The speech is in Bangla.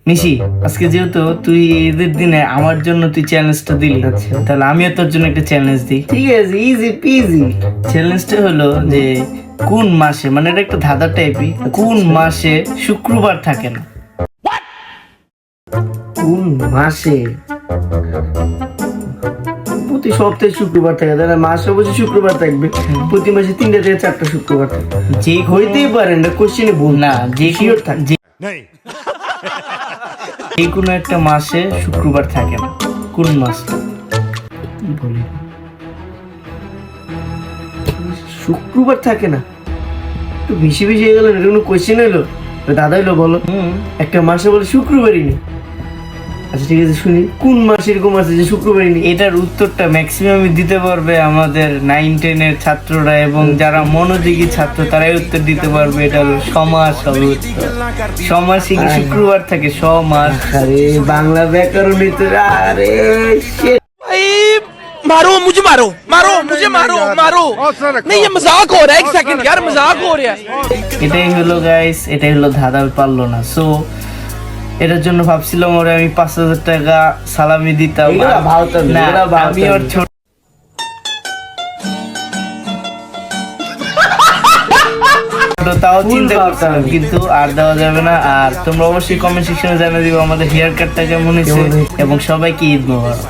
নিশি, আজকে যেহেতু তুই ঈদের দিনে আমার জন্য তুই চ্যালেঞ্জটা দিলি, তাহলে আমিও তোর জন্য একটা চ্যালেঞ্জ দিই। ঠিক আছে, ইজি পিজি। চ্যালেঞ্জটা হলো যে কোন মাসে, মানে এটা একটা ধাঁধা টাইপই, কোন মাসে শুক্রবার থাকে না? কোন মাসে? প্রতি সপ্তাহে শুক্রবার থাকে, তাহলে মাসে অবশ্যই শুক্রবার থাকবে। প্রতি মাসে 3টা থেকে 4টা শুক্রবার থাকবে। যে হইতেই পারে না, কোশ্চেনে ভুল না, যে শিওর থাকে। যে কোনো একটা মাসে শুক্রবার থাকে না, কোন মাস? শুক্রবার থাকে না, একটু বেশি বেশি হয়ে গেল। এটা কোনো কোশ্চেন হলো? দাদা হইলো বলো। একটা মাসে বলে শুক্রবারই নেই। আচ্ছা ঠিক আছে, শুনি কোন মাসে এরকম আছে যে শুক্রবারই নেই? এটার উত্তরটা ম্যাক্সিমামই দিতে পারবে আমাদের 9-10 ছাত্ররা, এবং যারা মনোযোগী ছাত্র তারাই উত্তর দিতে পারবে। এটা হলো সমাস হবে উত্তর। সমাসে কি শুক্রবার থাকে? সমাস। আরে বাংলা ব্যাকরণে তো, আরে shit! मारो मुझे मारो मारो मुझे मारो मारो नहीं ये मजाक हो रहा है एक सेकंड यार मजाक हो रहा है এটাই হলো গাইস, এটাই হলো ধাঁধা পারলো না। সো এটার জন্য ভাবছিলাম ওরে আমি 5,000 টাকা সালামি দিতাম। এগুলা ভাবতাম না, না, এগুলা ভাবতাম আমি ওর না। ছোট তাও চিন্তা করতাম, কিন্তু আর দেওয়া যাবে না। আর তোমরা অবশ্যই কমেন্ট সেকশনে জানিয়ে দিও আমাদের হেয়ার কাটটা কেমন হয়েছে, এবং সবাইকে ঈদ মোবারক।